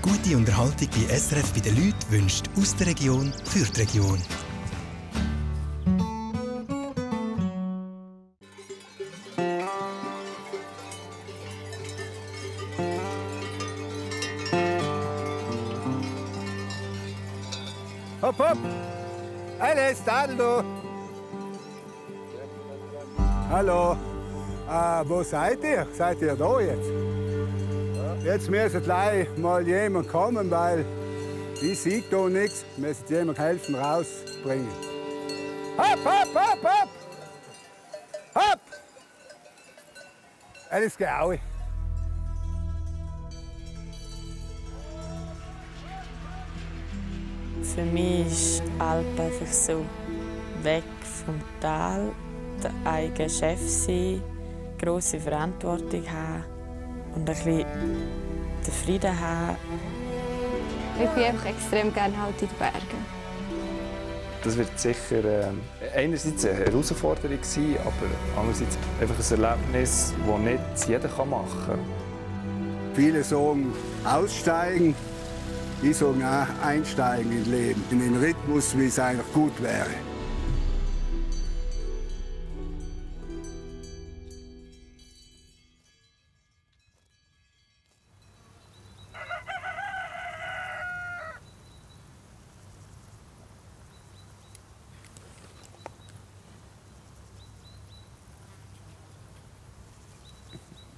Gute Unterhaltung bei SRF bei den Leuten wünscht aus der Region für die Region. Hopp, hopp! Alles, Tadel, hallo. Wo seid ihr? Seid ihr da jetzt? Jetzt müsste gleich mal jemand kommen, weil ich sehe da nichts. Müsste jemand helfen, rausbringen. Hopp, hopp, hopp, hopp! Hopp! Alles geaui. Für mich ist Alp einfach so weg vom Tal, der eigene Chef sein, grosse Verantwortung haben und ein bisschen den Frieden haben. Ich bin einfach extrem gerne halt in den Bergen. Das wird sicher einerseits eine Herausforderung sein, aber andererseits einfach ein Erlebnis, das nicht jeder machen kann. Viele sagen aussteigen, ich sage auch einsteigen ins Leben, in den Rhythmus, wie es eigentlich gut wäre.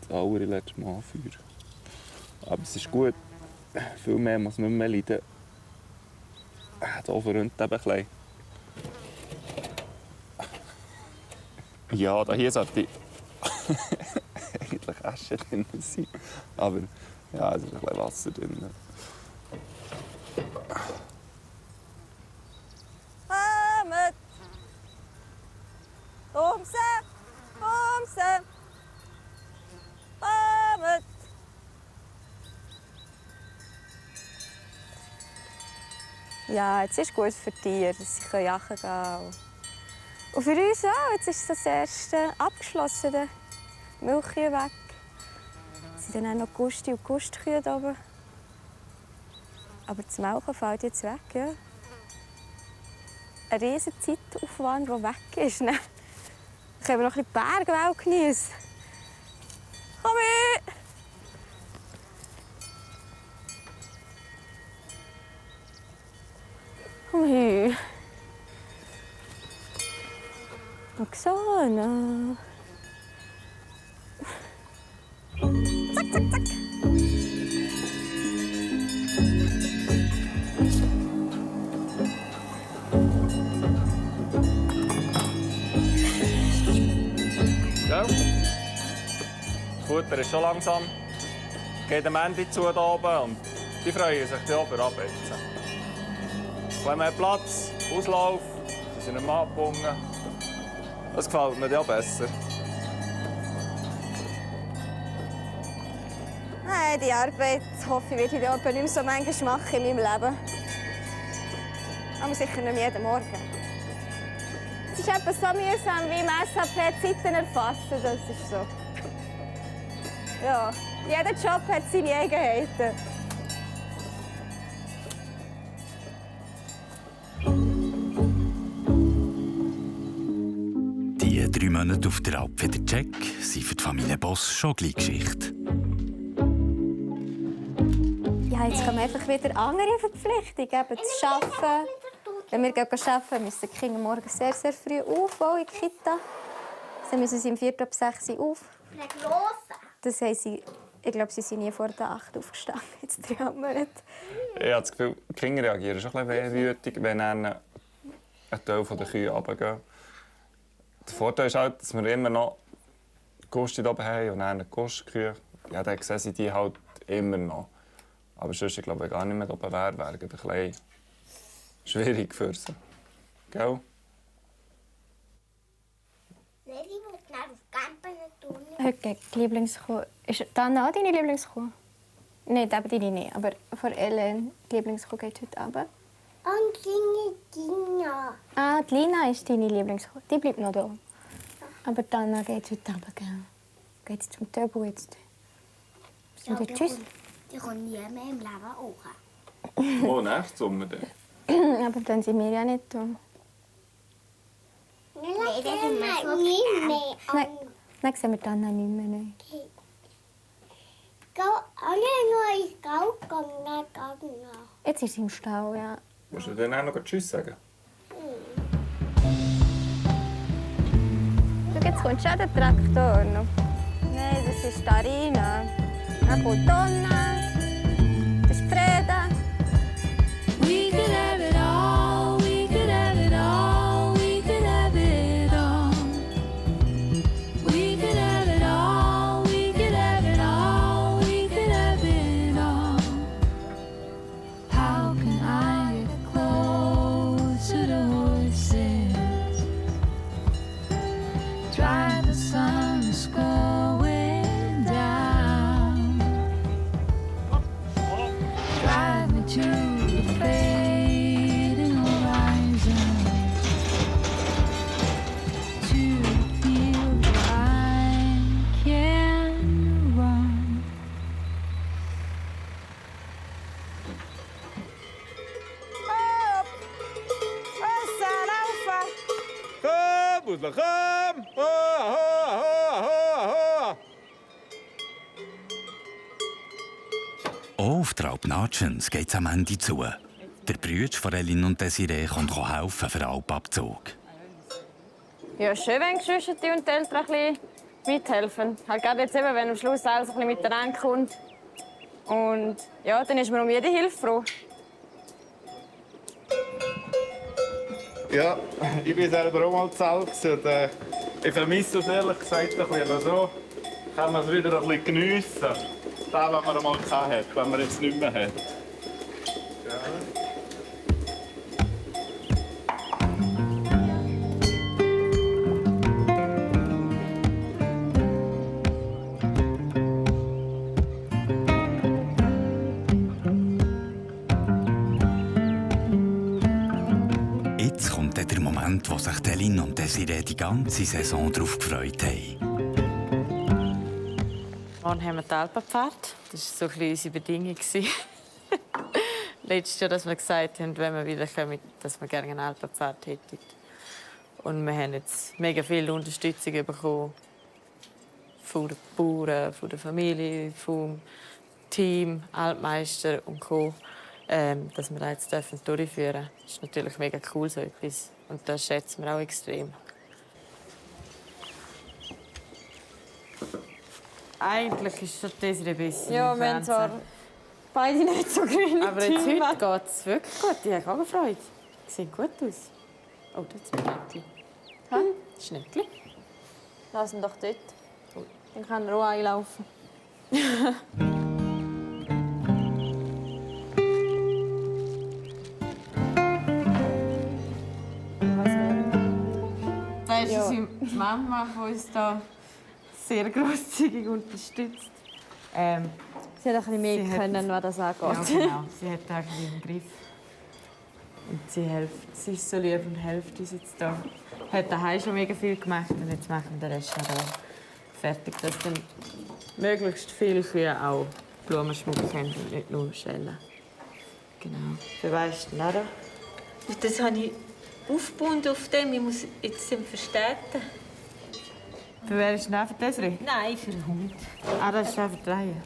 Das allerletzte Mal Feuer. Aber es ist gut. Viel mehr muss nicht mehr leiden. Hier verrundet eben ein bisschen. Ja, da hier sollte eigentlich Asche drin sein. Aber ja, es ist ein bisschen Wasser drin. Kommt! Umse! Umse! Kommt! Ja, jetzt ist gut für die Tiere, dass sie jagen gehen. Und für uns auch. Jetzt ist das erste abgeschlossen. Die Milchkühe weg. Es sind dann auch noch Gusti und Gustkühe da oben. Aber das Melken fällt jetzt weg. Ja. Ein riesiger Zeitaufwand, der weg ist. Dann können wir noch ein bisschen die Bergwelt geniessen. Komm her! Komm her. Oksana. Zack, zack, zack. Ja. Das Futter ist schon langsam. Geht am Ende zu hier oben und die freuen sich hier oben ab jetzt. Wenn man hat Platz, Auslauf, sie sind nicht mehr abgebunden. Das gefällt mir ja besser. Nein, die Arbeit hoffe ich, werde ich nicht mehr so manchmal machen in meinem Leben. Aber sicher nicht jeden Morgen. Es ist etwas so mühsam wie im SAP Zeiten erfassen. Das ist so. Ja, jeder Job hat seine Eigenheiten. Die 3 Monate auf der Alp für den Check sind für die Familie Boss schon gleich Geschichte. Ja, jetzt kommen einfach wieder andere Verpflichtungen, eben das Arbeiten. Wenn wir arbeiten, müssen die Kinder morgen sehr, sehr früh aufbauen in die Kita. Dann müssen sie um 4 ab 6 Uhr auf. Das haben sie, ich glaube, sie sind nie vor der 8 aufgestanden. Jetzt 3 Monate. Ich habe das Gefühl, die Kinder reagieren schon ein bisschen wehwütig, wenn dann ein Teil der Kühe runtergehen. Der Vorteil ist halt, dass wir immer noch Gusti oben haben und dann eine Gustkühe. Ja, dann sehen sie die halt immer noch. Aber sonst, ich glaube, gar nicht mehr oben wäre es ein bisschen schwierig für sie. Gell? Heute geht die Lieblingskuh. Ist Dana auch deine Lieblingskuh? Nein, eben deine nicht. Aber von Ellen, die Lieblingskuh geht heute runter. Und Lina. Ah, die Lina ist deine Lieblingskuh. Die bleibt noch da. Aber Dana geht heute runter, gell? Geht sie zum Töbu jetzt? Sind wir tschüss? Die kommt nie mehr im Leben hoch. Oh, nächstes Sommer dann. Aber dann sind wir ja nicht da. Nein, das sind wir so nie mehr. Dann sehen wir dann auch nicht mehr. Nein. Alle ins Stau gegangen. Jetzt ist sie im Stau, ja. Musst du dann auch noch Tschüss sagen? Schau, jetzt kommt schon der Traktor noch. Nein, das ist die Arina. Dann kommt Donna. Das ist Freda. We could have it all, we could have it all, we could have it all. We could have it all, we could have it all, we could have it all. How can I get close to the horses? Dry the sun is going down. Drive me to the fading horizon, to the field where I can run. Komm, Busler, komm! Auch auf der Alp Natschens geht es am Ende zu. Der Bruder von Elin und Desiree kommt helfen für den Alpabzug. Ja, schön, wenn die Geschwister und die Eltern ein bisschen mithelfen. Halt gerade jetzt eben, wenn am Schluss alles ein bisschen miteinander kommt. Und ja, dann ist man um jede Hilfe froh. Ja, ich bin selber auch mal zu Alp. Ich vermisse es ehrlich gesagt ein bisschen. So kann man es wieder ein bisschen geniessen. Das, was man einmal hatte, wenn man jetzt nicht mehr hat. Jetzt kommt dann der Moment, wo sich Elin und Desiree die ganze Saison darauf gefreut haben. Morgen haben wir die Alpenfahrt. Das war so ein bisschen unsere Bedingung. Letztes Jahr, dass wir gesagt haben, wenn wir wieder kommen, dass wir gerne eine Alpenfahrt hätten. Und wir haben jetzt mega viel Unterstützung bekommen. Von den Bauern, von der Familie, vom Team, Altmeister und Co. Dass wir das jetzt durchführen dürfen. Das ist natürlich mega cool, so etwas. Und das schätzen wir auch extrem. Eigentlich ist es Desiree besser. Ja, wir haben zwar beide nicht so grüne Aber jetzt heute geht es wirklich gut. Ich habe auch Freude. Sieht gut aus. Oh, das ist ein Schneckli. Schneckli. Lass ihn doch dort. Dann kann er auch einlaufen. Das ist unsere Mama, die uns da sehr grosszügig unterstützt. Sie hat ein bisschen mehr können, was das angeht. Ja, genau. Sie hat das im Griff. Und sie hilft. Sie ist so lieb und hilft uns jetzt da. Hat daheim schon mega viel gemacht und jetzt machen wir den Rest noch da fertig, dass dann möglichst viele Kühe auch Blumenschmuck haben und nicht nur Schellen. Genau. Wie weisst du denn? Das habe ich aufgebaut auf dem. Ich muss jetzt verstärken. Für wer ist denn für Desiree? Nein, für den Hund. Ah, das ist auch für die Reihe.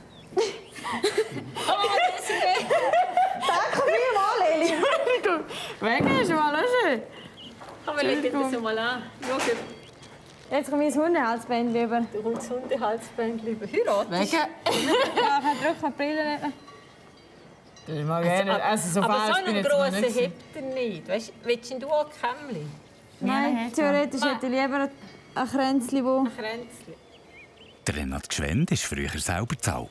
Danke vielmals, Eli. Entschuldigung. Wegen ist mal auch schön. Aber leg das mal an. Schau, Jetzt kommt mein Hundehalsband über. du kommst das Hundehalsband lieber heiraten. Wegen? Ja, ich drücke die Brille nicht mehr. Ich mag gerne. Also, so aber falsch so bin einen ich jetzt noch grossen nicht. hebt er nicht. Weißt, willst du auch Kämmchen? Nein, theoretisch hätte ich lieber ein Kränzchen, wo... Ein Kränzchen. Der Renat Gschwend ist früher selber zu Alp.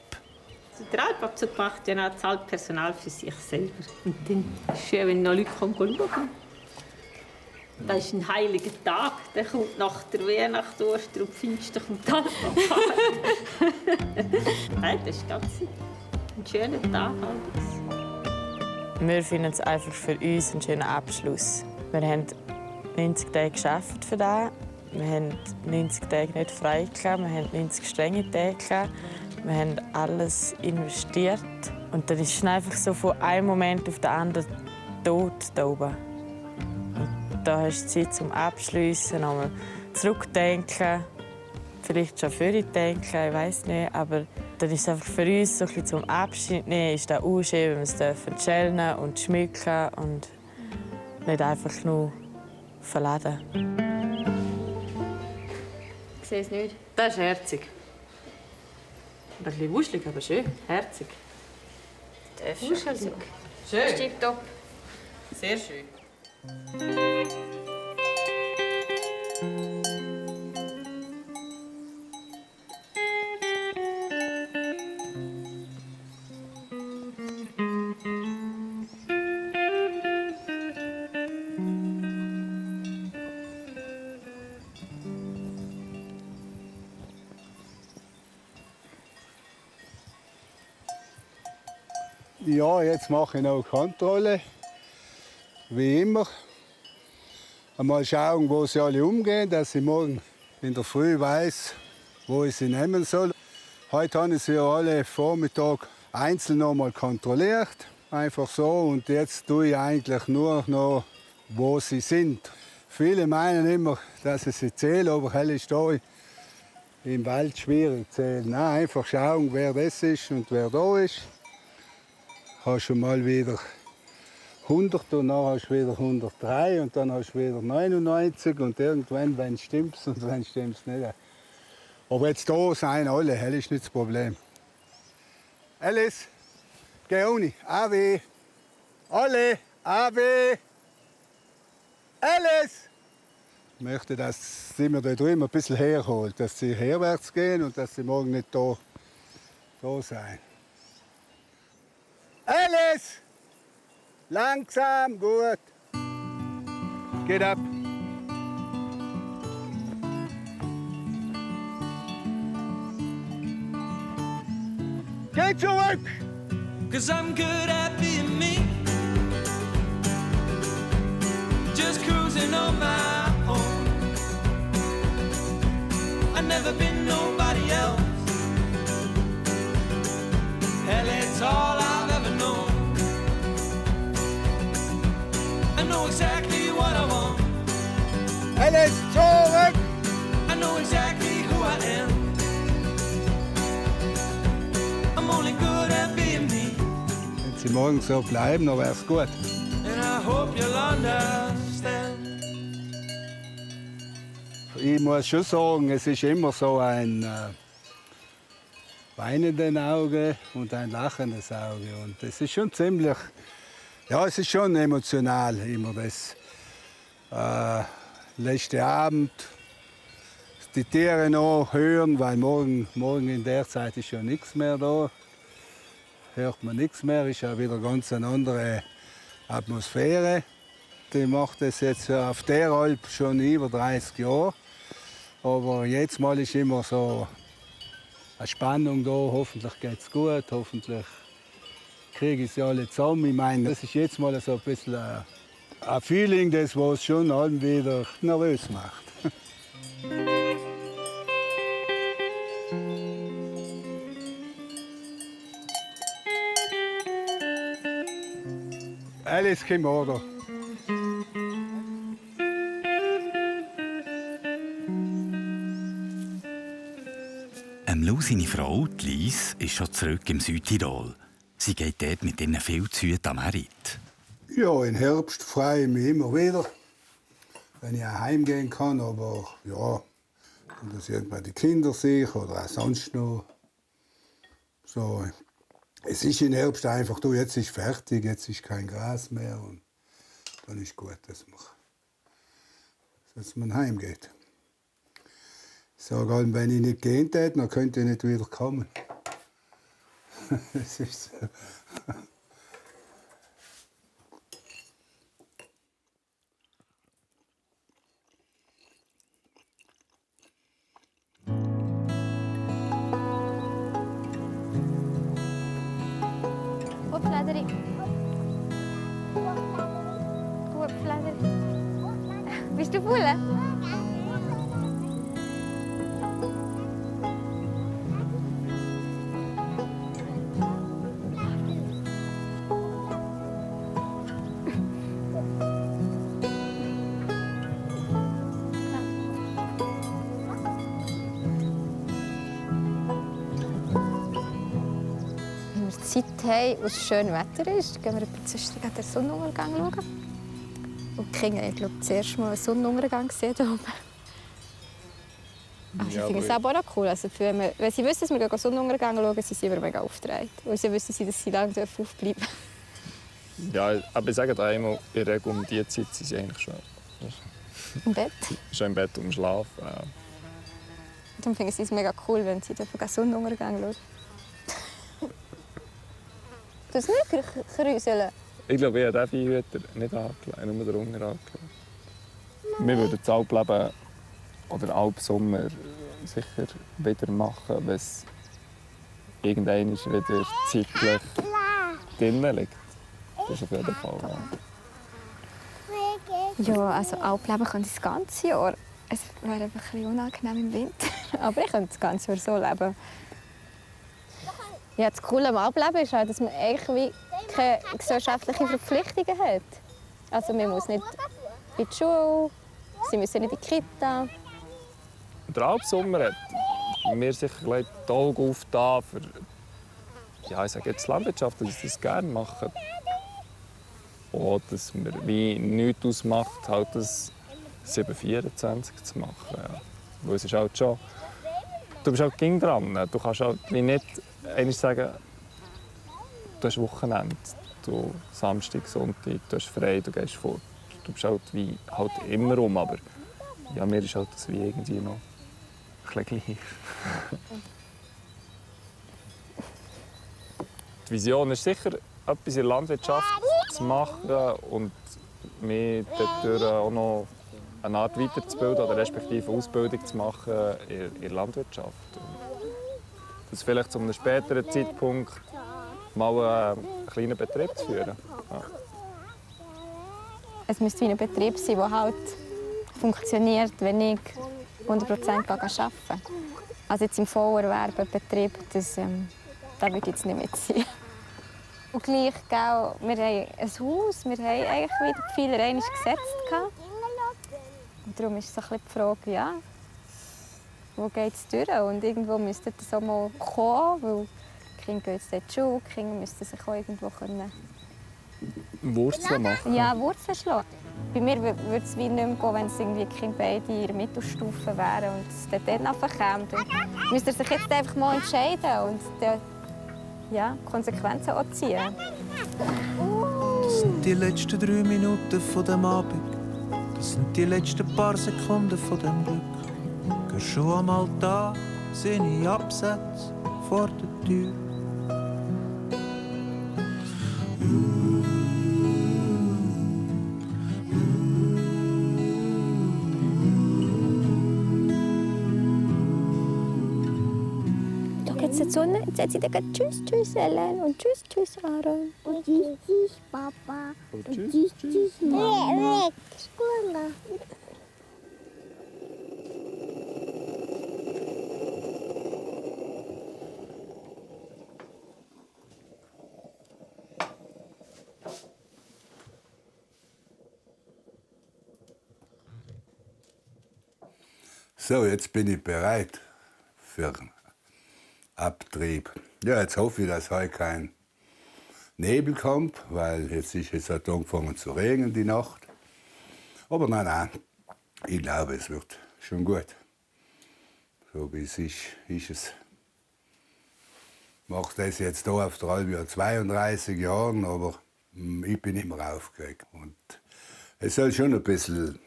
Der Alpabzug macht ja auch das Alppersonal für sich selber. Und dann ist es schön, wenn noch Leute kommen schauen. Das ist ein heiliger Tag. Der kommt nach der Weihnacht, Ostern und Pfingsten kommt die Alpabfahrt. Nein, das ist ganz ein schöner Tag. Wir finden es einfach für uns einen schönen Abschluss. Wir haben 90 Tage gearbeitet für das. Wir haben 90 Tage nicht frei gehabt, wir haben 90 strenge Tage gehabt. Wir haben alles investiert. Und dann ist es einfach so von einem Moment auf den anderen tot da oben. Und da hast du Zeit zum Abschliessen, nochmal zurückdenken, vielleicht schon vorher denken, ich weiß nicht. Aber dann ist es einfach für uns so ein bisschen zum Abschied nehmen, ist das auch schön, wenn wir es schälen und schmücken und nicht einfach nur verladen. Ich sehe es nicht. Das ist herzig. Ein bisschen wuschelig, aber schön. Herzig. Wuschelig. Schön. Tipptopp. Sehr schön. Ja, jetzt mache ich noch Kontrolle, wie immer. Einmal schauen, wo sie alle umgehen, dass ich morgen in der Früh weiß, wo ich sie nehmen soll. Heute habe ich sie alle Vormittag einzeln noch mal kontrolliert, einfach so. Und jetzt tue ich eigentlich nur noch, wo sie sind. Viele meinen immer, dass ich sie zähle, aber hell ist da im Wald schwierig zu zählen. Nein, einfach schauen, wer das ist und wer da ist. Hast du mal wieder 100 und dann hast du wieder 103 und dann hast du wieder 99 und irgendwann, wenn es stimmt und wenn stimmt es nicht. Aber jetzt da sind alle, das ist nicht das Problem. Alice, geh ohne, AW. Alle, AW. Alice! Ich möchte, dass sie mir da drüben ein bisschen herholt, dass sie herwärts gehen und dass sie morgen nicht da sein. Alice! Langsam, gut. Geht ab. Geh zurück! 'Cause I'm good at being me. Just cruising on my own. I've never been nobody else. Hell, it's all I've ever known. I know exactly what I want. Alice, zurück! I know exactly who I am. I'm only good at being me. Wenn sie morgen so bleiben, dann wär's gut. And I hope you'll understand. Ich muss schon sagen, es ist immer so ein weinendes Auge und ein lachendes Auge. Und es ist schon ziemlich, ja, es ist schon emotional immer das letzte Abend. Die Tiere noch hören, weil morgen in der Zeit ist ja nichts mehr da. Hört man nichts mehr, ist ja wieder ganz eine andere Atmosphäre. Ich mache das jetzt auf der Alp schon über 30 Jahre. Aber jetzt mal ist immer so eine Spannung da. Hoffentlich geht es gut, hoffentlich kriege ich sie alle zusammen. Ich meine, das ist jetzt mal so ein bisschen ein Feeling, das was schon allen wieder nervös macht. Alice, komm oder? Lou, seine Frau, die Lies, ist schon zurück im Südtirol. Sie geht dort mit ihren viel zu am Merit. Ja, im Herbst freue ich mich immer wieder, wenn ich auch heimgehen kann. Aber ja, und dass irgendwann die Kinder sehe oder auch sonst noch. So, es ist im Herbst einfach, du, jetzt ist fertig, jetzt ist kein Gras mehr. Und dann ist gut, dass man heimgeht. Ich sage allem, wenn ich nicht gehen täte, dann könnte ich nicht wieder kommen. Das ist so. Gut, Flederik. Gut, Flederik. Bist du voll? wir Zeit haben und es schön Wetter ist, gehen wir sonst den Sonnenuntergang schauen. Und die Kinder haben, glaube ich, zuerst mal einen Sonnenuntergang gesehen hier oben. Also ich finde es aber auch cool. Also wenn sie wissen, dass wir den Sonnenuntergang schauen, sind sie immer mega aufgedreht. Weil sie wissen, dass sie lange aufbleiben dürfen. Ja, aber ich sage einmal, in der Regel um diese Zeit sind sie eigentlich schon im Bett. Schon im Bett und schlafen. Ja. Darum finde ich es mega cool, wenn sie den Sonnenuntergang schauen. Du hast nicht krüseln. Ich glaube, ich habe den Viehhüter nicht angelegt, nur den Hunger angelegt. Wir würden das Alpleben oder Alpsommer sicher wieder machen, wenn es irgendwann wieder zeitlich drinnen liegt. Das ist auf jeden Fall. Ja, also Alpleben könnte ich das ganze Jahr. Es wäre einfach ein bisschen unangenehm im Winter. Aber ich könnte das ganze Jahr so leben. Ja, das Coole am Alpleben ist auch, dass man eigentlich keine gesellschaftlichen Verpflichtungen hat. Also man muss nicht in die Schule, sie müssen nicht in die Kita. Der Alpsommer hat mir sicher die Augen aufgetan für, ja, ich sage jetzt Landwirtschaft, dass ich das gerne mache. Und dass mir wie nichts ausmacht, halt das 7-24 zu machen. Ja. Weil es ist halt schon, du bist halt ging dran. Du kannst halt nicht einmal sagen, du hast Wochenende, du Samstag, Sonntag, du hast frei, du gehst fort. Du bist halt wie halt immer rum, aber ja, mir ist halt das wie irgendwie noch ein bisschen gleich. Die Vision ist sicher, etwas in der Landwirtschaft zu machen und mich dadurch auch noch eine Art weiterzubilden oder respektive eine Ausbildung zu machen in der Landwirtschaft. Das vielleicht zu einem späteren Zeitpunkt mal einen kleinen Betrieb zu führen. Ja. Es müsste wie ein Betrieb sein, der halt funktioniert, wenn ich 100% arbeite. Also jetzt im Vollerwerbenbetrieb, da würde ich jetzt nicht mitziehen. Und gleich, wir haben ein Haus, wir haben eigentlich wieder viele einmal gesetzt. Und darum ist es ein bisschen die Frage, ja, wo geht es durch? Und irgendwo müsste das auch mal kommen, weil die Kinder gehen jetzt in die Schule, die Kinder müssten sich auch irgendwo Wurzeln machen? Ja, Wurzeln schlagen. Bei mir würde es wie nicht mehr gehen, wenn es irgendwie die Kinder beide in der Mittelstufe wären und es dann nachkommt. Dann müsste er sich jetzt einfach mal entscheiden und dann, ja, Konsequenzen auch ziehen. Das sind die letzten 3 Minuten von dem Abend. Das sind die letzten paar Sekunden von dem Glück. Gehst schon einmal da, seine Absätze vor der Tür. Jetzt die Sonne, jetzt sagt sie dann tschüss, tschüss, Ellen und tschüss, tschüss, Aaron. Und tschüss, tschüss, Papa. Und tschüss, tschüss, Mama. So, jetzt bin ich bereit für den Abtrieb. Ja, jetzt hoffe ich, dass heute kein Nebel kommt, weil jetzt ist es hat angefangen zu regnen die Nacht. Aber nein, ich glaube, es wird schon gut. So wie es ist es. Ich mache das jetzt hier auf der Alp 32 Jahren, aber ich bin immer aufgeregt. Und es soll schon ein bisschen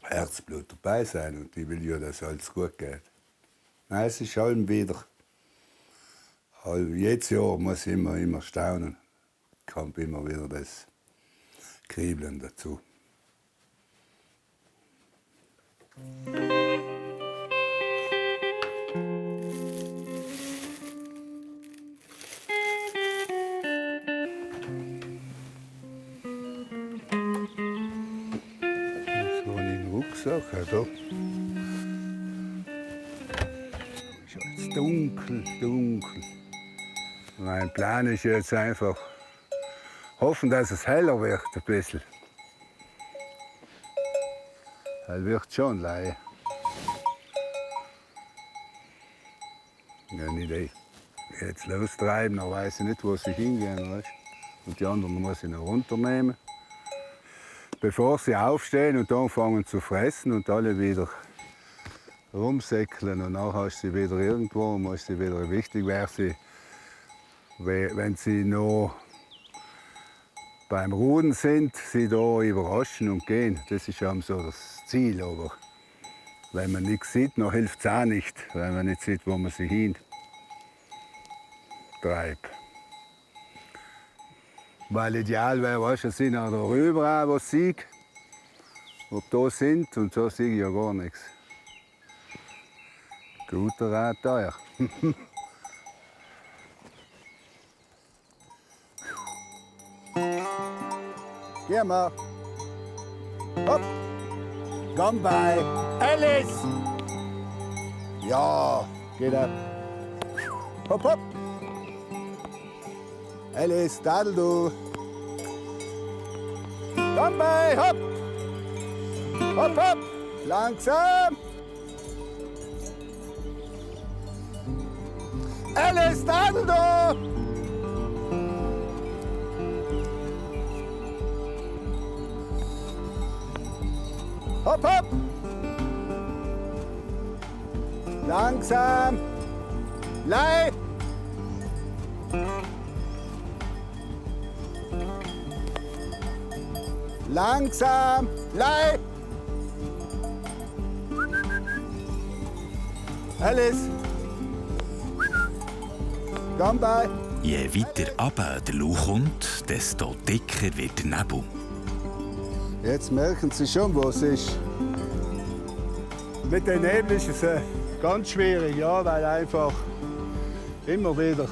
Herzblut dabei sein und ich will ja, dass alles gut geht. Nein, es ist allem wieder. Jedes Jahr muss ich immer staunen. Kommt immer wieder das Kribbeln dazu. So einen Rucksack, da. Ist jetzt dunkel. Mein Plan ist jetzt einfach, hoffen, dass es heller wird ein bisschen. Das wird schon leider. Ja, nicht jetzt lostreiben, dann weiß ich nicht, wo sie hingehen. Weißt? Und die anderen muss ich noch runternehmen. Bevor sie aufstehen und dann anfangen zu fressen und alle wieder rumsäckeln und dann hast du sie wieder irgendwo und musst sie wieder. Wichtig wäre sie, wenn sie noch beim Ruhen sind, sie da überraschen und gehen. Das ist ja so das Ziel. Aber wenn man nichts sieht, dann hilft es auch nicht, wenn man nicht sieht, wo man sie hintreibt. Weil ideal wäre, weißt du, dass sie noch darüber auch was sieht, ob da sind, und so sehe ich ja gar nichts. Guter Rat teuer. Geh mal. Hopp. Komm bei. Alice. Ja, geht ab. Hopp, hopp. Alice, dadel du. Komm bei, hopp. Hopp, hopp. Langsam. Alice, dadel du. Hopp, hopp! Langsam! Lei! Langsam! Lei! Alice! Komm bei! Je weiter runter der Lauch kommt, desto dicker wird der Nebel. Jetzt merken Sie schon, wo es ist. Mit dem Nebel ist es ganz schwierig, ja, weil einfach immer wieder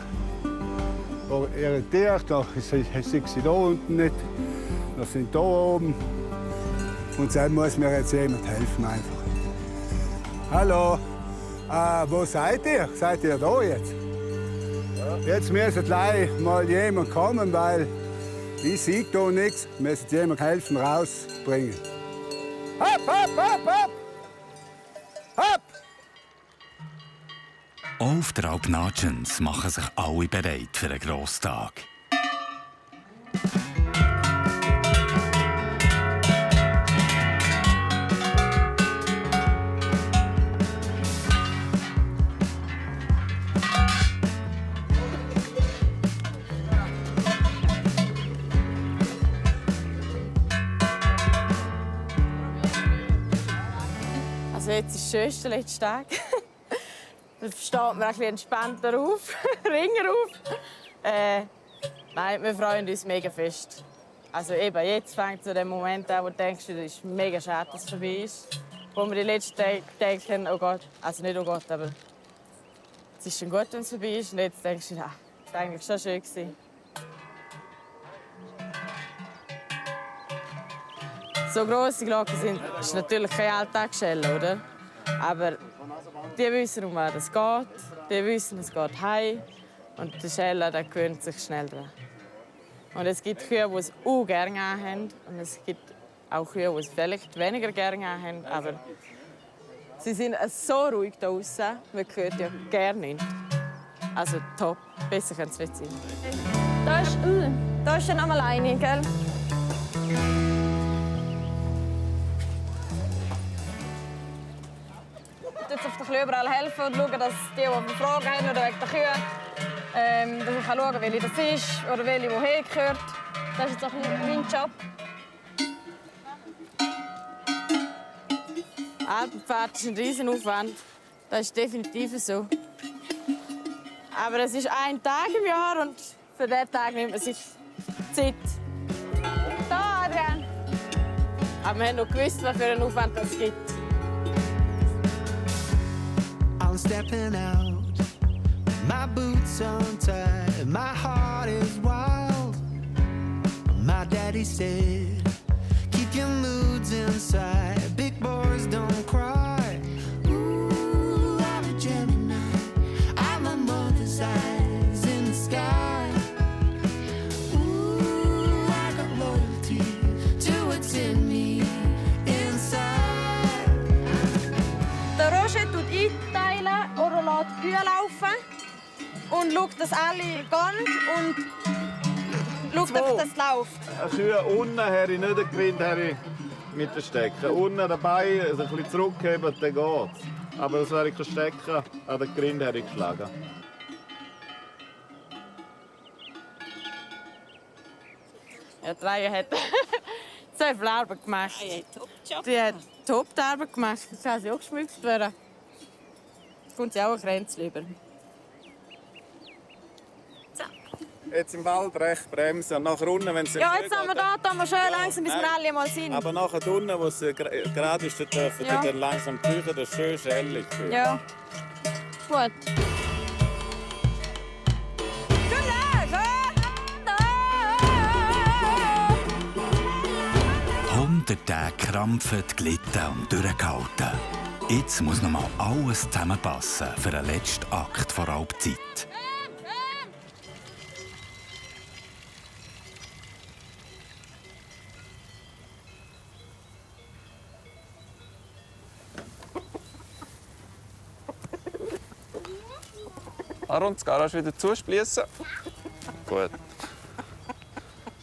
irritiert. Ich sehe sie da unten nicht, wir sind da oben. Und dann muss mir jetzt jemand helfen einfach. Hallo, wo seid ihr? Seid ihr da jetzt? Jetzt müsste gleich mal jemand kommen, weil ich sehe da nichts. Müsste jemand helfen, rausbringen. Hopp, hopp, hopp, hopp! Hopp! Auf der Alp Natschens machen sich alle bereit für einen Grosstag. Jetzt ist der schönste letzte Tag. Da steht man ein bisschen entspannter auf, Ringer auf. Nein, wir freuen uns mega fest. Also eben, jetzt fängt so der Moment an, wo du denkst, es ist mega schade, dass es vorbei ist. Wo wir die letzten Tage gedacht haben, oh Gott, also nicht oh Gott, aber es ist schon gut, wenn es vorbei ist. Und jetzt denkst du, ja, das war eigentlich schon schön gewesen. So grosse Glocken sind, ist natürlich keine Alltagsschelle, oder? Aber die wissen, um was es geht. Die wissen, es geht heim. Und die Schelle, der gewöhnt sich schnell daran. Und es gibt Kühe, die es auch gerne haben. Und es gibt auch Kühe, die es vielleicht weniger gerne haben. Aber sie sind so ruhig da draußen, man hört ja gerne nicht. Also top, besser kann es nicht sein. Da ist noch mal eine, gell? Jetzt auf den überall helfen und schauen, dass die Fragen haben oder wegen der Kühe, dass ich schauen kann, welche das ist oder welche woher gehört. Das ist jetzt auch mein Job. Alpenfahrt ist ein Riesenaufwand. Das ist definitiv so. Aber es ist ein Tag im Jahr und für diesen Tag nimmt man sich Zeit. Da, Adrian. Aber wir haben noch gewusst, was für einen Aufwand es gibt. I'm stepping out, my boots untied, my heart is wild. My daddy said, keep your moods inside, big boys don't cry. Ooh, I'm a Gemini, I'm my mother's eyes in the sky. Ooh, I got loyalty to what's in me inside. Der Roger tut einteilen oder lässt die Kühe laufen. und schaut, dass alle gehen und schaut einfach, dass es läuft. Eine Kühe unten habe ich nicht gewinnt, mit den Stecken. Unten dabei, also ein bisschen zurückheben, dann geht's. Aber das wäre kein Stecken, an den Grind habe ich geschlagen. Ja, die Reihe hat sehr viel Arbeit gemacht. Die hat Top-Arbeit gemacht. Das hat sie auch geschmückt werden. Jetzt kommt sie auch eine Grenze lieber. Jetzt im Wald recht bremsen, nachher unten, wenn sie... Ja, jetzt haben wir da schön langsam, bis wir alle mal sind. Aber nachher unten, wo es gerade ist, dürfen Ja. dann langsam tüchen, das ist schön schellig. Ja. Gut. Tage krampfend, gelitten und durchgehalten. Jetzt muss noch mal alles zusammenpassen für den letzten Akt vor Halbzeit. Aaron, das Garage wieder zuspliessen. Gut.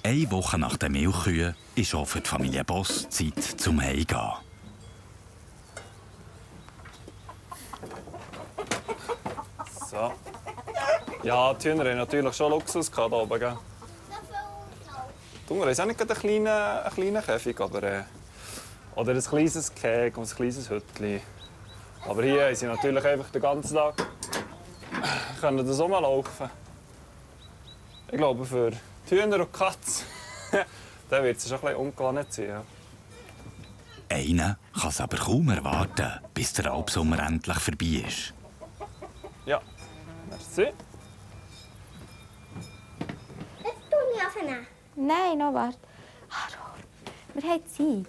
Eine Woche nach den Milchkühen ist auch für die Familie Boss Zeit zum Heimgehen. So. Ja, die Hühner haben natürlich schon Luxus hier oben. Gell? Die Hunger ist auch nicht gerade ein kleiner Käfig, aber, oder ein kleines Keg und ein kleines Hütchen. Aber hier haben sie natürlich einfach den ganzen Tag können das rumlaufen. Ich glaube, für die Hühner und die Katzen dann wird es schon ein bisschen ungewohnt sein. Ja. Einer kann es aber kaum erwarten, bis der Albsommer endlich vorbei ist. Ja, merci. Jetzt tue ich aufnehmen. Nein, noch warte. Aaron, wir haben Zeit.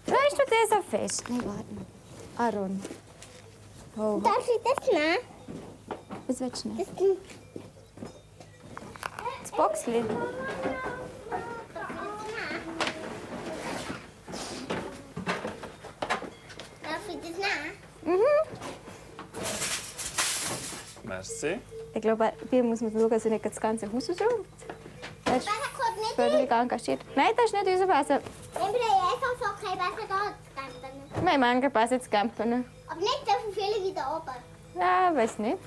Weißt du das so fest? Nein, warte. Aaron. Oh. Darf ich das nehmen? Was willst du nehmen? Das Boxchen. Darf ich das nehmen? Merci. Ich glaube, bei ihm muss man schauen, dass er nicht das ganze Haus ausräumt. Er ist völlig engagiert. Nein, das ist nicht unser Besen. Wir haben einfach so kein Besen da zu campen. Wir haben manche Besen zu campen. Aber nicht so viele wie da oben. Ja, weiß nicht.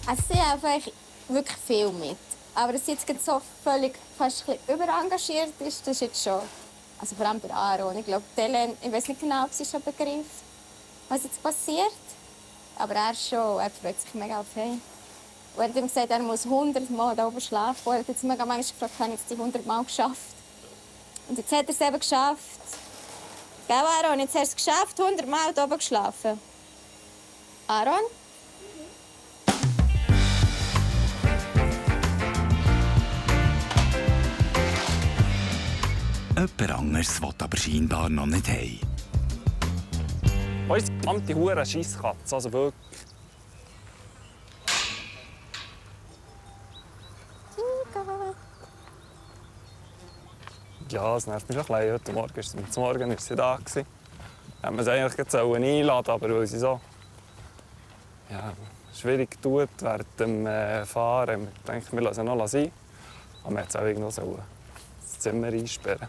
Also sie haben einfach wirklich viel mit. Aber dass sie jetzt gerade so völlig fast ein bisschen überengagiert ist, das ist jetzt schon... Also vor allem bei Aaron. Ich glaube, Helen, ich weiß nicht genau, ob sie schon begreift, was jetzt passiert. Aber er schon. Er freut sich mega auf ihn. Und er hat ihm gesagt, er muss 100 Mal da oben schlafen. Er hat jetzt mega manchmal gefragt, habe ich es die 100 Mal geschafft? Und jetzt hat er es eben geschafft. Gell, Aaron? Jetzt hast du es geschafft, 100 Mal da oben geschlafen. Aaron? Jemand anderes will aber scheinbar noch nicht heim. Unsere verdammte Hure Scheisskatze, also wirklich. Ja, es nervt mich schon ein bisschen. Heute Morgen war sie da. Haben wir sie eigentlich einladen, aber weil sie so schwierig tut während dem Fahren, denke ich, wir lassen sie noch sein. Aber wir hätten auch irgendwo das Zimmer einsperren.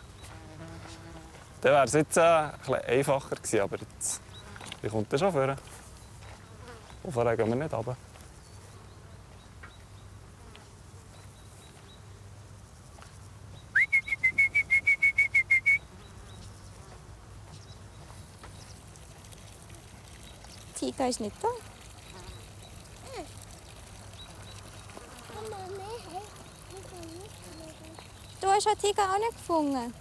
Dann wäre es jetzt ein bisschen einfacher gewesen, aber jetzt kommt er schon vor. Und vorher gehen wir nicht runter. Tika ist nicht da. Du hast Tika auch nicht gefunden?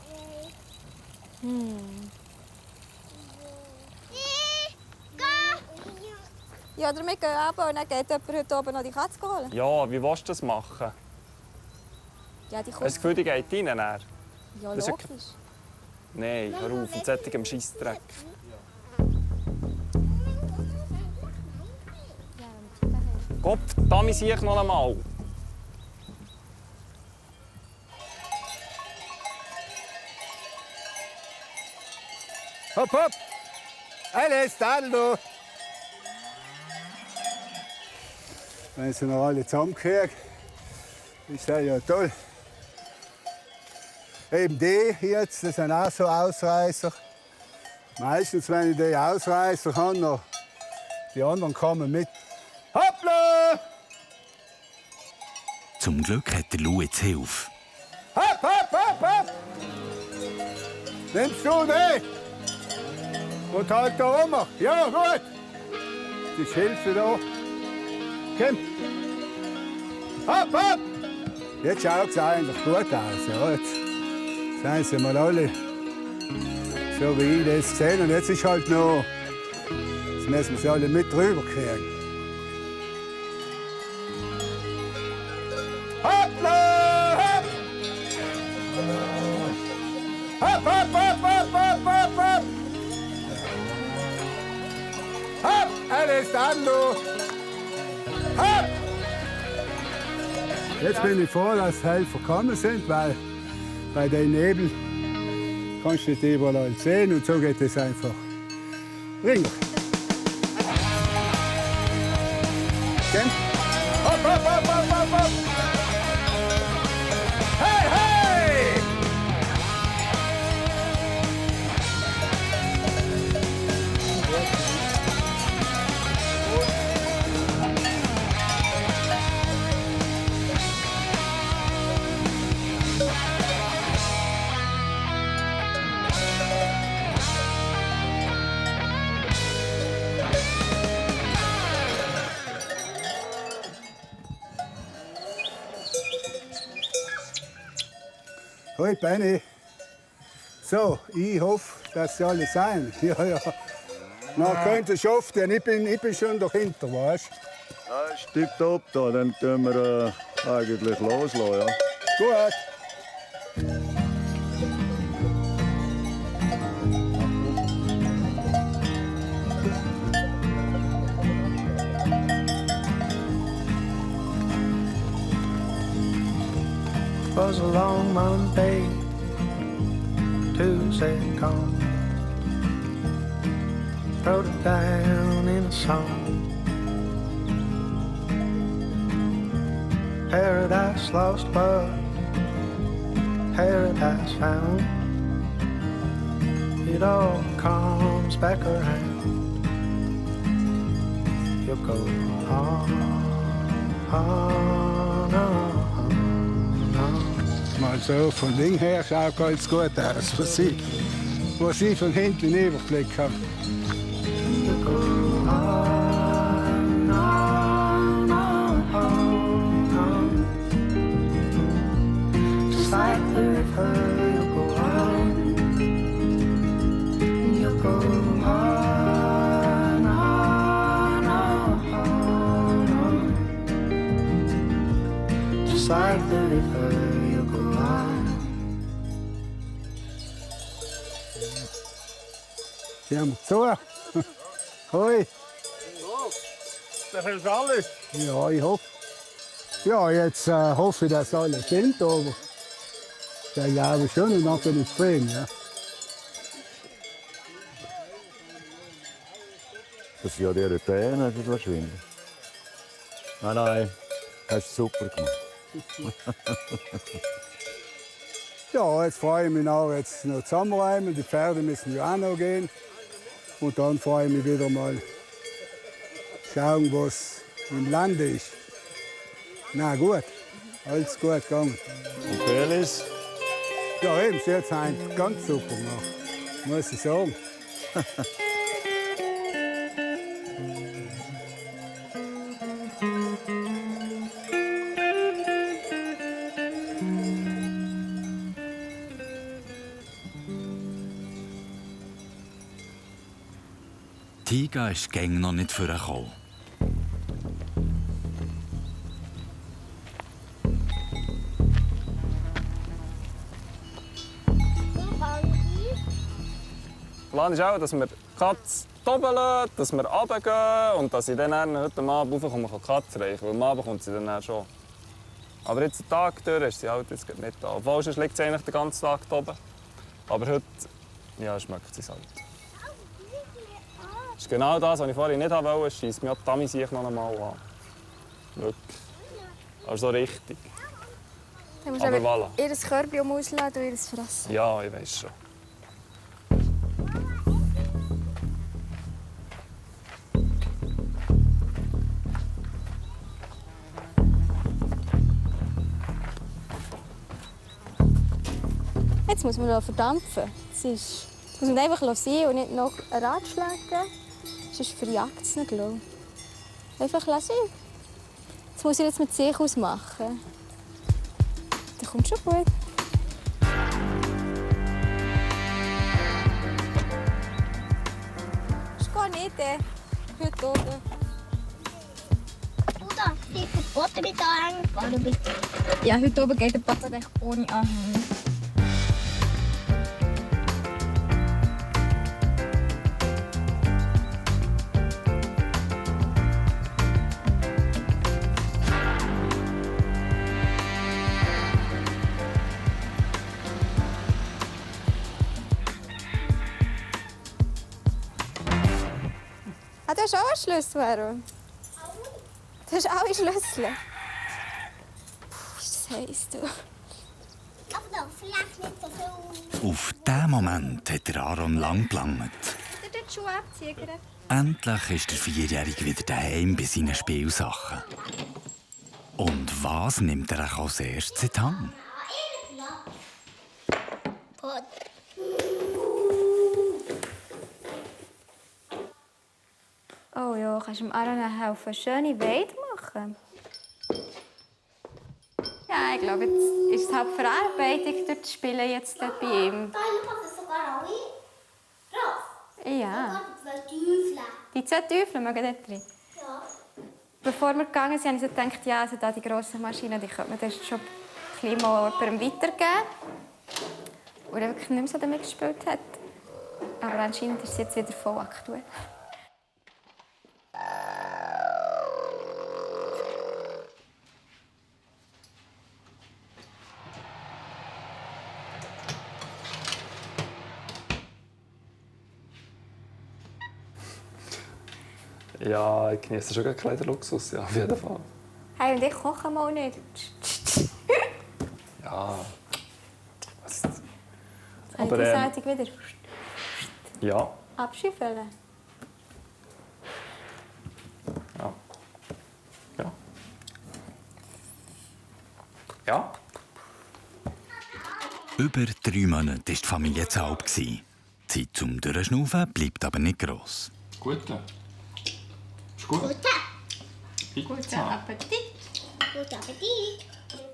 Ja, oder wir gehen runter und dann geht jemand heute oben noch die Katze holen. Ja, wie willst du das machen? Ja, die Hast du das Gefühl, die geht rein? Dann? Ja, Das ist logisch. Nein, hör auf, mit solchem Scheissdreck. Gott, da sehe ich noch einmal. Hopp, hopp! Alles, Tadel, wenn sie noch alle zusammenkriegen, ist das ja toll. Eben die jetzt, das sind auch so Ausreißer. Meistens, wenn ich die Ausreißer habe, noch die anderen kommen mit. Hoppla! Zum Glück hat der Lou jetzt Hilfe. Hopp, hopp, hopp, hopp! Nimmst du den? Und halt da rum. Ja, gut. Die Hilfe da. Komm. Hopp, hopp! Jetzt schaut es eigentlich gut aus. Ja, jetzt sind sie mal alle so wie ich das gesehen. Und jetzt ist halt noch, jetzt müssen wir sie alle mit drüber kriegen. Hoppla! Hopp! Hopp, hopp, hopp, hopp, hopp, hopp, hopp! Hopp! Alles dann, du! Hopp! Jetzt bin ich froh, dass die Helfer gekommen sind, weil bei den Nebel kannst du nicht überall sehen und so geht es einfach. Ring! Komm! Hopp, hopp, hopp, hopp, hopp, hopp! Hey, hey! Hoi, Benni. So, ich hoffe, dass sie alle sein. Ja, ja. Na, könnt ihr schaffen, ich bin schon dahinter, weißt du? Ja, ein Stück top da, dann können wir eigentlich loslassen, ja. Gut. Was a long Monday, Tuesday gone. Wrote it down in a song. Paradise lost, but paradise found. It all comes back around. You go on, on, on. Mal so, von Ding her schaut ganz gut aus, was ich von hinten den Überblick habe. Just like the river, you go on, you go on, on, on, on. Just like the river, you go on. Gehen wir zu. Hoi. Das ist alles. Ja, ich hoffe. Ja, jetzt hoffe ich, dass alles sind, aber ich glaube schon und dann bin ich zufrieden. Ja. Das sind ja die Tränen, die verschwinden. Nein, nein, hast du super gemacht. Ja, jetzt freue ich mich noch zusammenräumen. Die Pferde müssen ja auch noch gehen. Und dann freue ich mich wieder mal schauen, was im Lande ist. Na gut, alles gut gegangen. Und Felis? Ja, eben, sie hat es eigentlich ganz super gemacht, muss ich sagen. Tiga ist die Gang noch nicht vorgekommen. Der Plan ist auch, dass wir die Katze oben lassen, dass wir runtergehen und dass ich dann heute Abend raufkomme und Katze reichen. Weil am Abend kommt sie dann schon. Aber jetzt den Tag durch ist sie halt jetzt nicht da. Obwohl, sonst liegt sie eigentlich den ganzen Tag oben. Aber heute, ja, schmeckt sie halt. Das ist genau das, was ich vorhin nicht wollte. Es scheisst mir auch die Tami sich noch einmal an. Wirklich. Also so richtig. Du musst aber aber voilà. ihr Körbchen ausladen und ihr Fressen. Ja, ich weiß schon. Jetzt muss man verdampfen. Jetzt muss man einfach sein und nicht noch einen Ratschlag geben. Sonst verjagt es ihn, glaube ich. Einfach sein. Jetzt muss ich jetzt mit sich ausmachen. Das kommt schon gut. Das geht nicht, heute oben. Bruder, ich verbote mit Anhänger, bitte. Ja, heute oben geht der Papa ohne Anhänger. Du hast auch einen Schlüssel, Aaron. Du hast alle Schlüssel. Puh, ist das heiß, du. Aber vielleicht nicht so viel. Auf diesen Moment hat der Aaron lang gelangt. Du die Schuhe abziehen. Endlich ist der Vierjährige wieder daheim bei seinen Spielsachen. Und was nimmt er auch als erstes in die Hand? Oh ja, kannst du dem Aaron helfen, eine schöne Weide machen? Ja, ich glaube, jetzt ist die Hauptverarbeitung durch das Spielen jetzt dort bei ihm. Deine passen sogar alle drauf. Ja. Sogar die 2 Teufel. Die 2 Teufel mögen dort drin. Ja. Bevor wir gegangen sind, habe ich so gedacht, ja, also da die grossen Maschinen, die könnte man das schon ein bisschen mal jemandem weitergeben. Und er wirklich nicht mehr so damit gespielt hat. Aber anscheinend ist es jetzt wieder voll aktuell. Ja, ich genieße schon einen kleinen Luxus, ja, auf jeden Fall. Hey, und ich koche mal nicht. Ja. Was? Aber die Salzung wieder ja. abschüffeln. Ja. Ja. Ja. Über 3 Monate war die Familie zu Alp. Die Zeit zum Durchschnaufen bleibt aber nicht gross. Gute. Ist gut. Guten Appetit. Guten Appetit.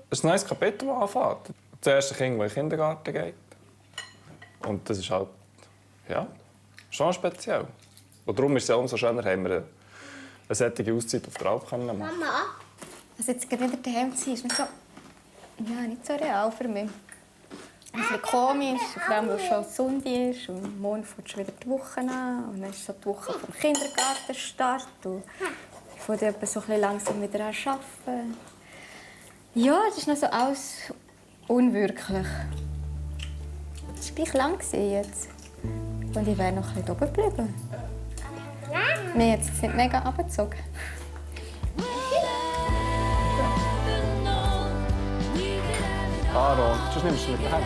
Es ist ein neues Kapitel, das anfängt. Das erste Kind, das in den Kindergarten geht. Und das ist halt, ja, schon speziell. Und darum ist es ja umso schöner, haben wir eine solche Auszeit auf der Alp machen. Mama. Also jetzt wieder daheim zu sein, ist nicht so, ja, nicht so real für mich. Ein bisschen komisch, vor allem, weil es schon Sonntag ist und morgen fängt schon wieder die Woche an. Und dann ist so die Woche vom Kindergartenstart. Und ich fange dann so ein bisschen langsam wieder an zu arbeiten. Ja, das ist noch so alles unwirklich. Es war gleich lang jetzt. Und ich wäre noch ein bisschen oben geblieben. Wir haben jetzt nicht mega runtergezogen. Aaron, sonst nimmst du mit daheim.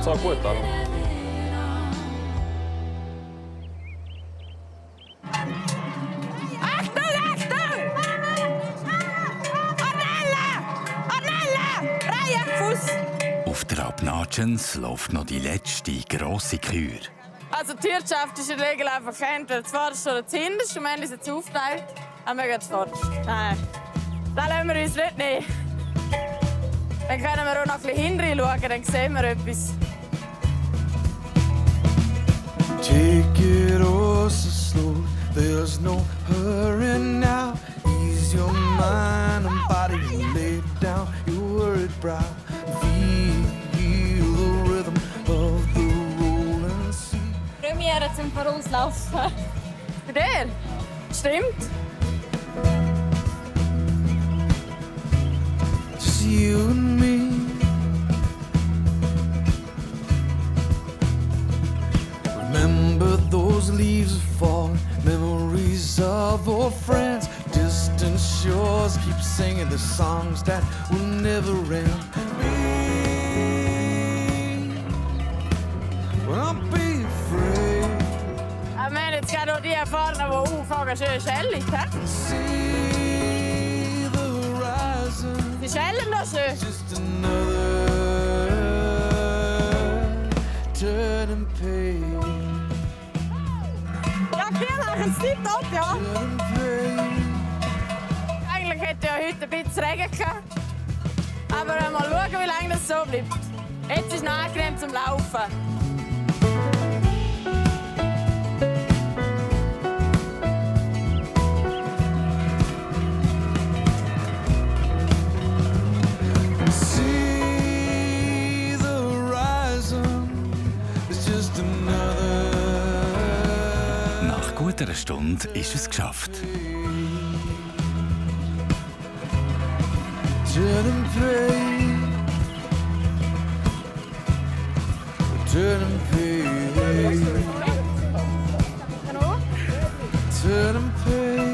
So gut, Aaron. Achtung, Achtung! Ornella! Ornella! Freie Fuß! Auf der Alp Natschens läuft noch die letzte grosse Kür. Also die Wirtschaft ist in der Regel einfach entweder zuvorderst oder zuhinterst. Und wir haben uns jetzt aufgeteilt. Aber wir gehen zuvorderst. Nein, da lassen wir uns nicht nehmen. Dann können wir auch noch ein bisschen hinten schauen, dann sehen wir etwas. Take it all so slow, there's no hurry now. Ease your mind and body and lay down your worried brow. trainieren zum Vorauslaufen. Bei dir? Stimmt. Just you and me. Remember those leaves fall, memories of old friends, distant shores keep singing the songs that will never end. I'll be afraid. Wir haben jetzt gerade die erfahren, die anfangen, schön schellen. See the horizon. Die schellen noch schön. Just another turning page. Ja, hier machen es tipptopp, ja. Eigentlich hätte ja heute ein bisschen Regen gehabt. Aber mal schauen, wie lange das so bleibt. Jetzt ist es noch angenehm zum Laufen. See the horizon. It's just another. Nach gut einer Stunde ist es geschafft. Turning page. Turning page. Turning page.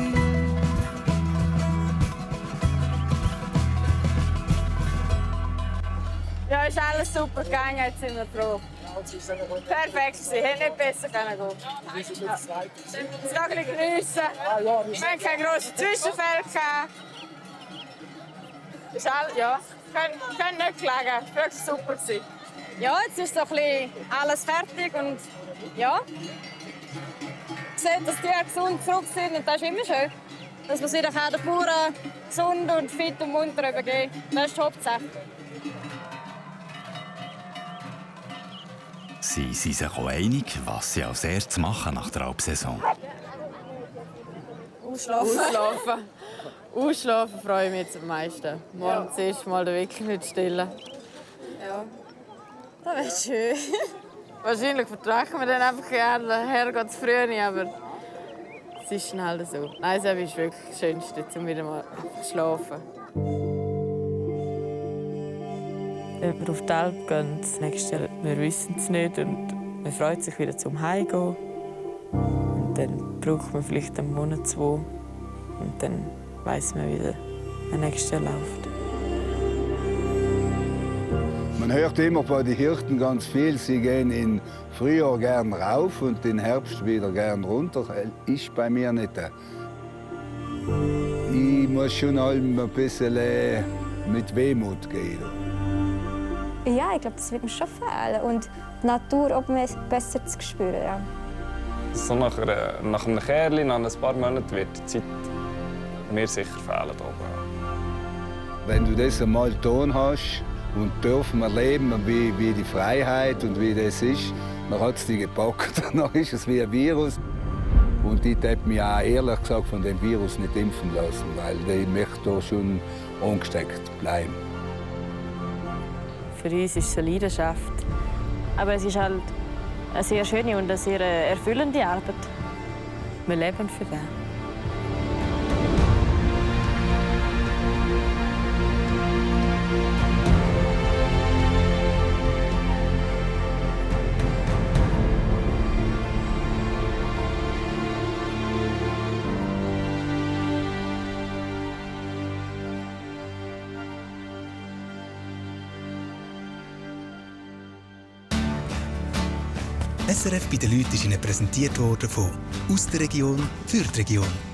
Ja, ist alles super gegangen, jetzt sind wir froh. Perfekt, sie hätte nicht besser gehen können. Es ist noch ein bisschen geniessen. Wir haben keine grossen Zwischenfälle gehabt. Ist alles, ja, können nicht klagen. Es war wirklich super. Ja, jetzt ist so ein bisschen alles fertig und ja. Ich sehe, dass die gesund zurück sind und das ist immer schön. Dass man sich den Bauern gesund und fit und munter übergeben. Das ist die Hauptsache. Sie sind sich auch einig, was sie als erstes machen nach der Alpsaison. Ausschlafen. Ausschlafen freue ich mich jetzt am meisten. Morgen das erste Mal wirklich nicht stillen. Ja, das wäre schön. Wahrscheinlich vertragen wir dann einfach gerne. Daher geht es früh nicht, aber es ist dann halt so. Nein, es ist wirklich das Schönste, um wieder mal zu schlafen. Ob wir auf die Alp gehen, das nächste Jahr, wir wissen es nicht. Und man freut sich wieder zum Heimgehen. Und dann braucht man vielleicht einen Monat, 2. Und dann weiss man wieder, wie das nächste Jahr läuft. Man hört immer bei den Hirten ganz viel, sie gehen im Frühjahr gern rauf und im Herbst wieder gern runter. Ist bei mir nicht. Ich muss schon allem ein bisschen mit Wehmut gehen. Ja, ich glaube, das wird mir schon fehlen. Und die Natur auch besser zu spüren. Ja. So nach einem Kerli, nach ein paar Monaten wird die Zeit mir sicher fehlen. Wenn du das einmal getan hast und dürfen erleben, wie die Freiheit und wie das ist, dann hat es dich gepackt. Dann ist es wie ein Virus. Und ich hätte mich auch ehrlich gesagt von dem Virus nicht impfen lassen, weil ich möchte da schon angesteckt bleiben. Für uns ist es eine Leidenschaft. Aber es ist halt eine sehr schöne und eine sehr erfüllende Arbeit. Wir leben für das. SRF bei den Leuten ist Ihnen präsentiert worden von «Aus der Region für die Region».